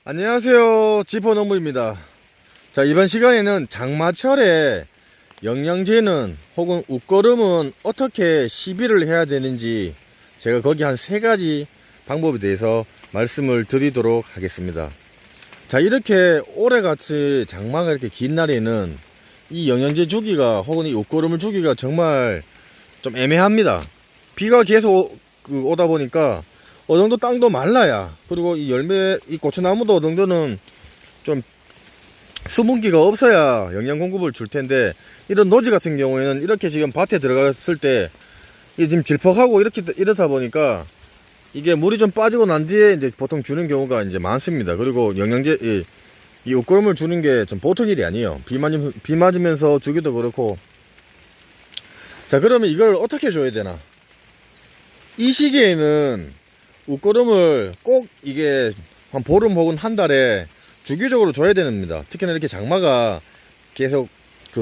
안녕하세요, 지포농부입니다. 자, 이번 시간에는 장마철에 영양제는 혹은 웃거름은 어떻게 시비를 해야 되는지 제가 거기 한 3가지 방법에 대해서 말씀을 드리도록 하겠습니다. 자, 이렇게 올해같이 장마가 이렇게 긴 날에는 이 영양제 주기가 혹은 이 웃거름을 주기가 정말 좀 애매합니다. 비가 계속 오다 보니까 어느 정도 땅도 말라야, 그리고 이 열매, 이 고추나무도 어느 정도는 좀 수분기가 없어야 영양 공급을 줄 텐데, 이런 노지 같은 경우에는 이렇게 지금 밭에 들어갔을 때 이게 지금 질퍽하고 이렇다 보니까 이게 물이 좀 빠지고 난 뒤에 이제 보통 주는 경우가 이제 많습니다. 그리고 영양제, 이 웃거름을 주는 게 좀 보통 일이 아니에요. 비 맞으면서 주기도 그렇고. 자, 그러면 이걸 어떻게 줘야 되나? 이 시기에는 웃거름을 꼭 이게 한 보름 혹은 한 달에 주기적으로 줘야 됩니다. 특히나 이렇게 장마가 계속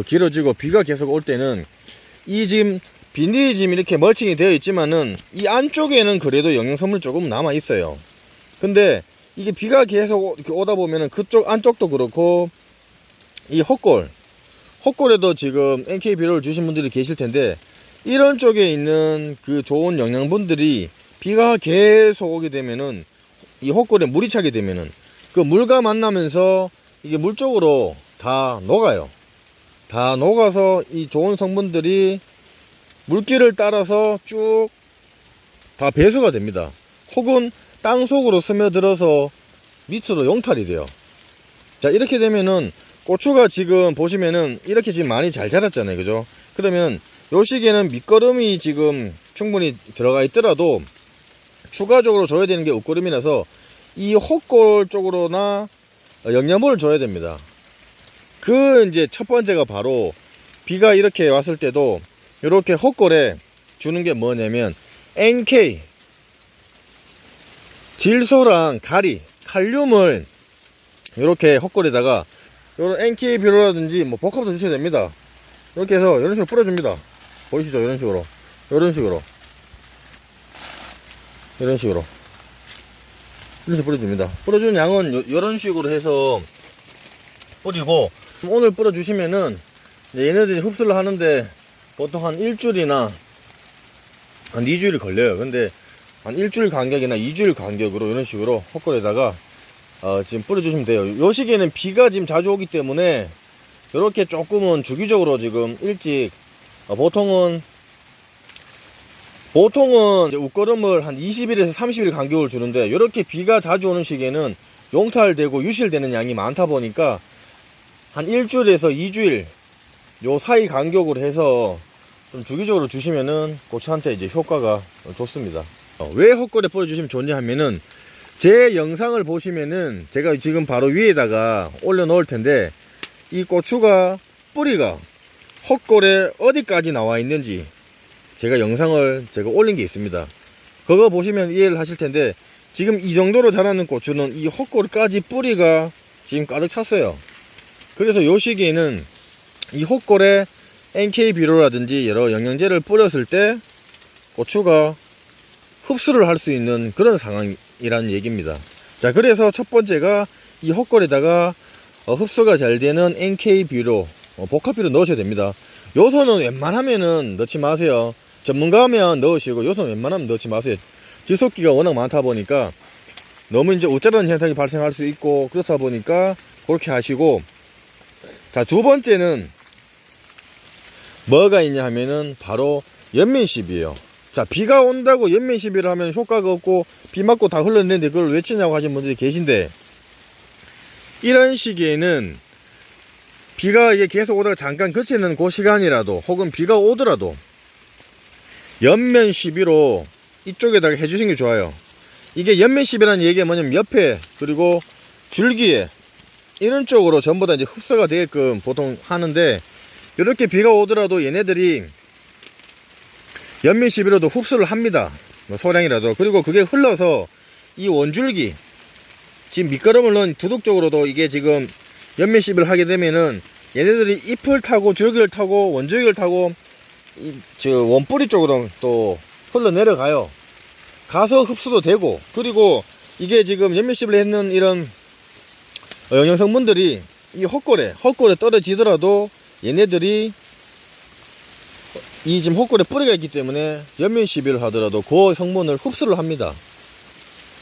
길어지고 비가 계속 올 때는 이 지금 비닐이 지금 이렇게 멀칭이 되어 있지만은 이 안쪽에는 그래도 영양성물 조금 남아 있어요. 근데 이게 비가 계속 이렇게 오다 보면은 그쪽 안쪽도 그렇고 이 헛골에도 지금 NK 비료를 주신 분들이 계실 텐데, 이런 쪽에 있는 그 좋은 영양분들이 비가 계속 오게 되면은 이 헛골에 물이 차게 되면은 그 물과 만나면서 이게 물 쪽으로 다 녹아요. 다 녹아서 이 좋은 성분들이 물길을 따라서 쭉 다 배수가 됩니다. 혹은 땅 속으로 스며들어서 밑으로 용탈이 돼요. 자, 이렇게 되면은 고추가 지금 보시면은 이렇게 지금 많이 잘 자랐잖아요, 그죠? 그러면 요 시기에는 밑거름이 지금 충분히 들어가 있더라도 추가적으로 줘야 되는 게 웃거름이라서 이 헛골 쪽으로나 영양분을 줘야 됩니다. 이제 첫 번째가 바로 비가 이렇게 왔을 때도 이렇게 헛골에 주는 게 뭐냐면 NK, 질소랑 가리, 칼륨을 이렇게 헛골에다가 요런 NK 비료라든지 뭐 복합도 주셔야 됩니다. 이렇게 해서 이런 식으로 뿌려줍니다. 보이시죠? 이런 식으로 뿌려줍니다. 뿌려주는 양은 이런 식으로 해서 뿌리고, 오늘 뿌려주시면은 얘네들이 흡수를 하는데 보통 한 일주일이나 한 2주일 걸려요. 근데 한 일주일 간격이나 2주일 간격으로 이런 식으로 헛골에다가 지금 뿌려주시면 돼요. 요 시기에는 비가 지금 자주 오기 때문에 이렇게 조금은 주기적으로 지금 일찍, 보통은 이제 웃거름을 한 20일에서 30일 간격을 주는데, 이렇게 비가 자주 오는 시기에는 용탈되고 유실되는 양이 많다 보니까 한 일주일에서 2주일 요 사이 간격으로 해서 좀 주기적으로 주시면은 고추한테 이제 효과가 좋습니다. 왜 헛골에 뿌려주시면 좋냐 하면은, 제 영상을 보시면은 제가 지금 바로 위에다가 올려 놓을 텐데, 이 고추가 뿌리가 헛골에 어디까지 나와 있는지 제가 영상을 올린 게 있습니다. 그거 보시면 이해를 하실 텐데, 지금 이 정도로 자라는 고추는 이 헛골까지 뿌리가 지금 가득 찼어요. 그래서 요 시기에는 이 헛골에 NK 비료라든지 여러 영양제를 뿌렸을 때 고추가 흡수를 할 수 있는 그런 상황이라는 얘기입니다. 자, 그래서 첫 번째가 이 헛골에다가 흡수가 잘 되는 NK 비료, 복합 비료 넣으셔야 됩니다. 요소는 웬만하면은 넣지 마세요. 전문가면 넣으시고, 요소는 웬만하면 넣지 마세요. 질소기가 워낙 많다 보니까 너무 이제 우짜라는 현상이 발생할 수 있고, 그렇다 보니까 그렇게 하시고. 자, 두 번째는 뭐가 있냐 하면은 바로 연민시비예요. 자, 비가 온다고 연민시비를 하면 효과가 없고 비 맞고 다 흘러내는데 그걸 왜 치냐고 하시는 분들이 계신데, 이런 시기에는 비가 이게 계속 오다가 잠깐 그치는 그 시간이라도, 혹은 비가 오더라도 연면 시비로 이쪽에다가 해주시는 게 좋아요. 이게 연면 시비라는 얘기가 뭐냐면 옆에, 그리고 줄기에 이런 쪽으로 전부 다 이제 흡수가 되게끔 보통 하는데, 이렇게 비가 오더라도 얘네들이 연면 시비로도 흡수를 합니다. 소량이라도. 그리고 그게 흘러서 이 원줄기, 지금 밑거름을 넣은 두둑 쪽으로도 이게 지금 연면 시비를 하게 되면은 얘네들이 잎을 타고 줄기를 타고 원줄기를 타고 원뿌리 쪽으로 또 흘러내려가요. 가서 흡수도 되고, 그리고 이게 지금 연면 시비를 했는 이런 영양 성분들이 이 헛골에 떨어지더라도 얘네들이 이 지금 헛골에 뿌리가 있기 때문에 연면 시비를 하더라도 그 성분을 흡수를 합니다.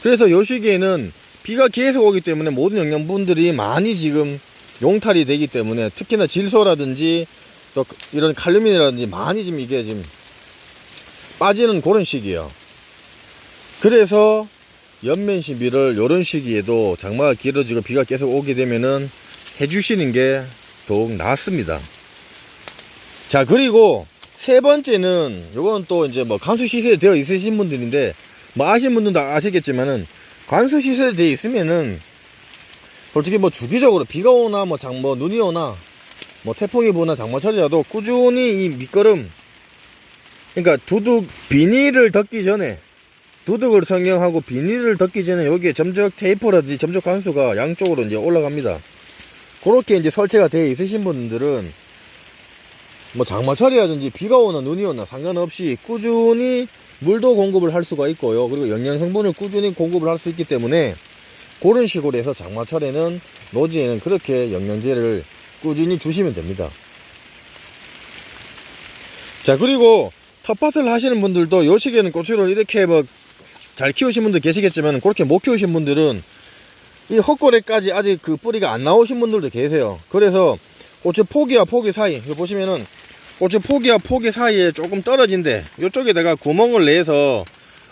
그래서 요 시기에는 비가 계속 오기 때문에 모든 영양분들이 많이 지금 용탈이 되기 때문에 특히나 질소라든지 또 이런 칼륨이라든지 많이 지금 이게 지금 빠지는 그런 시기예요. 그래서 연면 시비를 요런 시기에도 장마가 길어지고 비가 계속 오게 되면은 해주시는 게 더욱 낫습니다. 자, 그리고 세 번째는 요건 또 이제 뭐 관수 시설이 되어 있으신 분들인데 뭐 아시는 분들도 아시겠지만은 관수 시설이 되어 있으면은 솔직히 뭐 주기적으로 비가 오나 뭐 눈이 오나 뭐 태풍이 부나 장마철이라도 꾸준히 이 밑거름, 그러니까 두둑 비닐을 덮기 전에, 두둑을 성형하고 비닐을 덮기 전에 여기에 점적 테이프라든지 점적 관수가 양쪽으로 이제 올라갑니다. 그렇게 이제 설치가 되어 있으신 분들은 뭐 장마철이라든지 비가 오나 눈이 오나 상관없이 꾸준히 물도 공급을 할 수가 있고요. 그리고 영양 성분을 꾸준히 공급을 할 수 있기 때문에 그런 식으로 해서 장마철에는 노지에는 그렇게 영양제를 꾸준히 주시면 됩니다. 자, 그리고 텃밭을 하시는 분들도 요 시기에는 고추를 이렇게 뭐 잘 키우신 분들 계시겠지만 그렇게 못 키우신 분들은 이 헛골에까지 아직 그 뿌리가 안 나오신 분들도 계세요. 그래서 고추 포기와 포기 사이, 여기 보시면은 고추 포기와 포기 사이에 조금 떨어진데 이쪽에다가 구멍을 내서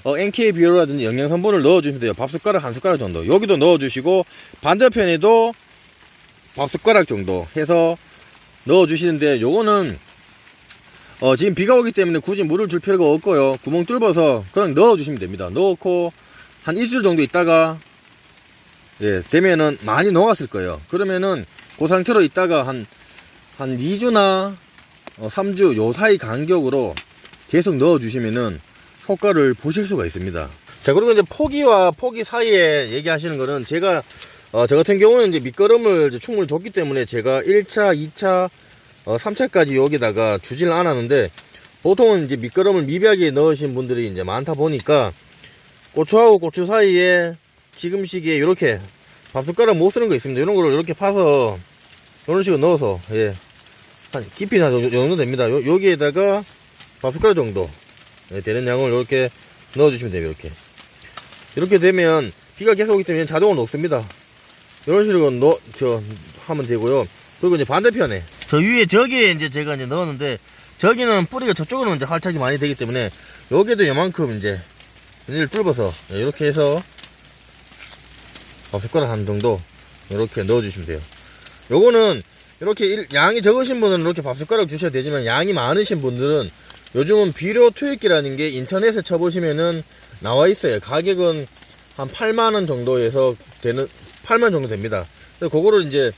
NK 비료라든지 영양 성분을 넣어주시면 돼요. 밥숟가락 한 숟가락 정도. 여기도 넣어주시고 반대편에도 밥숟가락 정도 해서 넣어주시는데 요거는 지금 비가 오기 때문에 굳이 물을 줄 필요가 없고요. 구멍 뚫어서 그냥 넣어주시면 됩니다. 넣고 한 일주일 정도 있다가 되면은 많이 녹았을 거예요. 그러면은 그 상태로 있다가 한 2주나 3주 요 사이 간격으로 계속 넣어주시면은 효과를 보실 수가 있습니다. 자, 그리고 이제 포기와 포기 사이에 얘기하시는 거는 제가 저 같은 경우는 이제 밑거름을 이제 충분히 줬기 때문에 제가 1차, 2차, 3차까지 여기다가 주지를 않았는데 보통은 이제 밑거름을 미비하게 넣으신 분들이 이제 많다 보니까 고추하고 고추 사이에 지금 시기에 이렇게 밥숟가락 못 쓰는 거 있습니다. 이런 거를 이렇게 파서 이런 식으로 넣어서 한 깊이나 정도 됩니다. 여기에다가 밥숟가락 정도 되는 양을 이렇게 넣어주시면 돼요. 이렇게 되면 비가 계속 오기 때문에 자동으로 녹습니다. 이런 식으로 하면 되고요. 그리고 이제 반대편에 저 위에 저기에 이제 제가 이제 넣었는데 저기는 뿌리가 저쪽으로 이제 활착이 많이 되기 때문에 여기에도 요만큼 이제 비닐을 뚫어서 이렇게 해서 밥숟가락 한 정도 이렇게 넣어주시면 돼요. 요거는 이렇게 양이 적으신 분은 이렇게 밥숟가락 주셔야 되지만 양이 많으신 분들은 요즘은 비료 투입기라는 게 인터넷에 쳐보시면은 나와 있어요. 가격은 한 8만원 정도에서 8만 정도 됩니다. 그래서 그거를 이제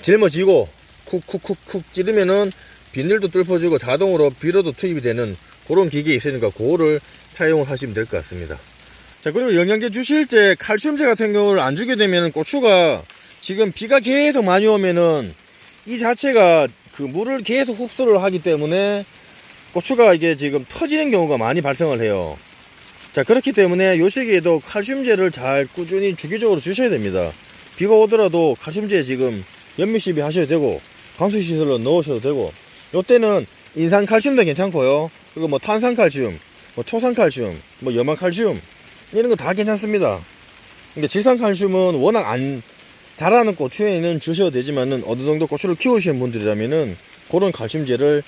짊어지고 쿡쿡쿡쿡 찌르면은 비닐도 뚫어주고 자동으로 비료도 투입이 되는 그런 기계가 있으니까 그거를 사용을 하시면 될 것 같습니다. 자, 그리고 영양제 주실 때 칼슘제 같은 경우를 안 주게 되면 고추가 지금 비가 계속 많이 오면은 이 자체가 그 물을 계속 흡수를 하기 때문에 고추가 이게 지금 터지는 경우가 많이 발생을 해요. 자, 그렇기 때문에 요 시기에도 칼슘제를 잘 꾸준히 주기적으로 주셔야 됩니다. 비가 오더라도 칼슘제 지금 연미시비 하셔도 되고 관수시설로 넣으셔도 되고, 요때는 인산칼슘도 괜찮고요. 그리고 뭐 탄산칼슘, 뭐 초산칼슘, 뭐 염화칼슘 이런 거 다 괜찮습니다. 그러니까 질산칼슘은 워낙 안 자라는 고추에는 주셔도 되지만은 어느 정도 고추를 키우시는 분들이라면은 그런 칼슘제를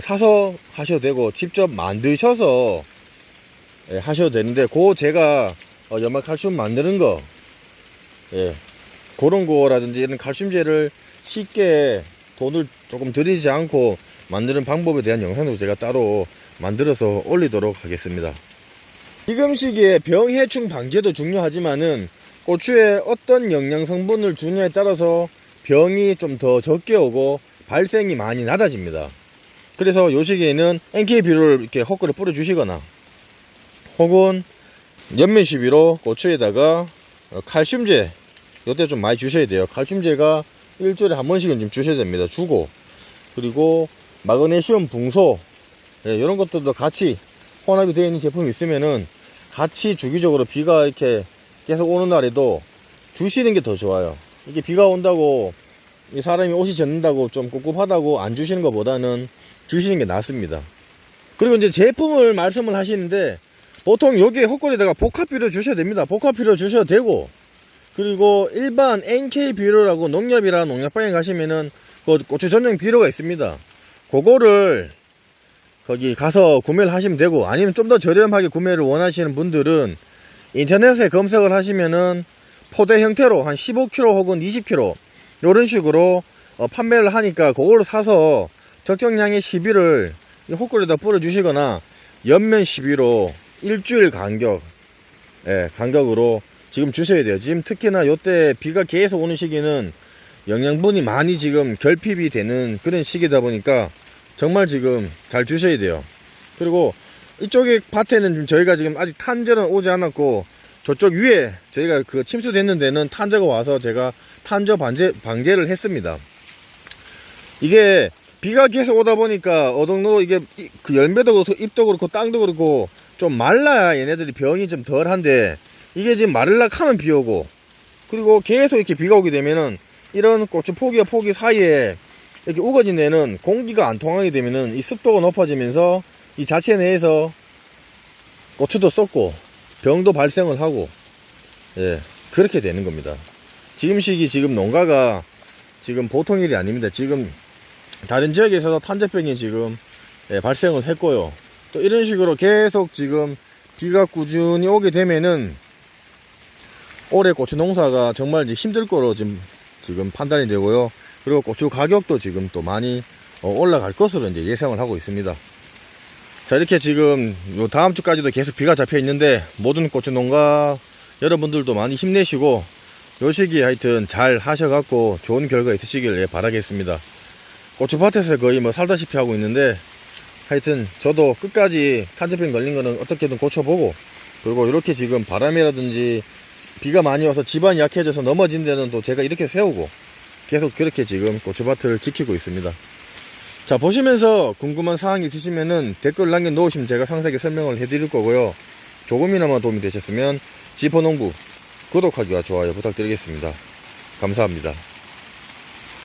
사서 하셔도 되고 직접 만드셔서 하셔도 되는데, 제가 염화칼슘 만드는 거 그런 거라든지 이런 칼슘제를 쉽게 돈을 조금 들이지 않고 만드는 방법에 대한 영상도 제가 따로 만들어서 올리도록 하겠습니다. 지금 시기에 병해충 방제도 중요하지만은 고추에 어떤 영양 성분을 주느냐에 따라서 병이 좀 더 적게 오고 발생이 많이 낮아집니다. 그래서 요 시기에는 NK 비료를 이렇게 헛글을 뿌려 주시거나 혹은 연면시비로 고추에다가 칼슘제 요때 좀 많이 주셔야 돼요. 칼슘제가 일주일에 한 번씩은 좀 주셔야 됩니다. 주고, 그리고 마그네슘 붕소 이런 것들도 같이 혼합이 되어 있는 제품이 있으면은 같이 주기적으로 비가 이렇게 계속 오는 날에도 주시는 게 더 좋아요. 이게 비가 온다고 이 사람이 옷이 젖는다고 좀 꿉꿉하다고 안 주시는 것보다는 주시는 게 낫습니다. 그리고 이제 제품을 말씀을 하시는데 보통 여기에 헛골에다가 복합비료 주셔야 됩니다. 복합비료 주셔도 되고, 그리고 일반 NK 비료라고 농협이나 농약방에 가시면은 그 고추 전용 비료가 있습니다. 그거를 거기 가서 구매를 하시면 되고, 아니면 좀 더 저렴하게 구매를 원하시는 분들은 인터넷에 검색을 하시면은 포대 형태로 한 15kg 혹은 20kg 이런 식으로 판매를 하니까 그거를 사서 적정량의 시비를 헛골에다 뿌려 주시거나 연면 시비로 일주일 간격으로 지금 주셔야 돼요. 지금 특히나 요때 비가 계속 오는 시기는 영양분이 많이 지금 결핍이 되는 그런 시기다 보니까 정말 지금 잘 주셔야 돼요. 그리고 이쪽에 밭에는 저희가 지금 아직 탄저는 오지 않았고, 저쪽 위에 저희가 그 침수됐는 데는 탄저가 와서 제가 탄저 방제를 했습니다. 이게 비가 계속 오다 보니까 어동도 이게 그 열매도 그렇고 잎도 그렇고 땅도 그렇고 좀 말라야 얘네들이 병이 좀 덜한데, 이게 지금 마르락 하면 비 오고, 그리고 계속 이렇게 비가 오게 되면은 이런 고추 포기와 포기 사이에 이렇게 우거진 데는 공기가 안 통하게 되면은 이 습도가 높아지면서 이 자체 내에서 고추도 썩고 병도 발생을 하고, 예, 그렇게 되는 겁니다. 지금 시기 지금 농가가 지금 보통 일이 아닙니다. 지금 다른 지역에서도 탄저병이 지금 발생을 했고요. 또 이런 식으로 계속 지금 비가 꾸준히 오게 되면은 올해 고추 농사가 정말 힘들 거로 지금 판단이 되고요. 그리고 고추 가격도 지금 또 많이 올라갈 것으로 이제 예상을 하고 있습니다. 자, 이렇게 지금 요 다음 주까지도 계속 비가 잡혀 있는데 모든 고추 농가 여러분들도 많이 힘내시고 요 시기에 하여튼 잘 하셔갖고 좋은 결과 있으시길 바라겠습니다. 고추밭에서 거의 뭐 살다시피 하고 있는데, 하여튼 저도 끝까지 탄저병 걸린 거는 어떻게든 고쳐보고, 그리고 이렇게 지금 바람이라든지 비가 많이 와서 집안이 약해져서 넘어진 데는 또 제가 이렇게 세우고 계속 그렇게 지금 고추밭을 지키고 있습니다. 자, 보시면서 궁금한 사항이 있으시면은 댓글 남겨 놓으시면 제가 상세하게 설명을 해드릴 거고요. 조금이나마 도움이 되셨으면 지포농부 구독하기와 좋아요 부탁드리겠습니다. 감사합니다.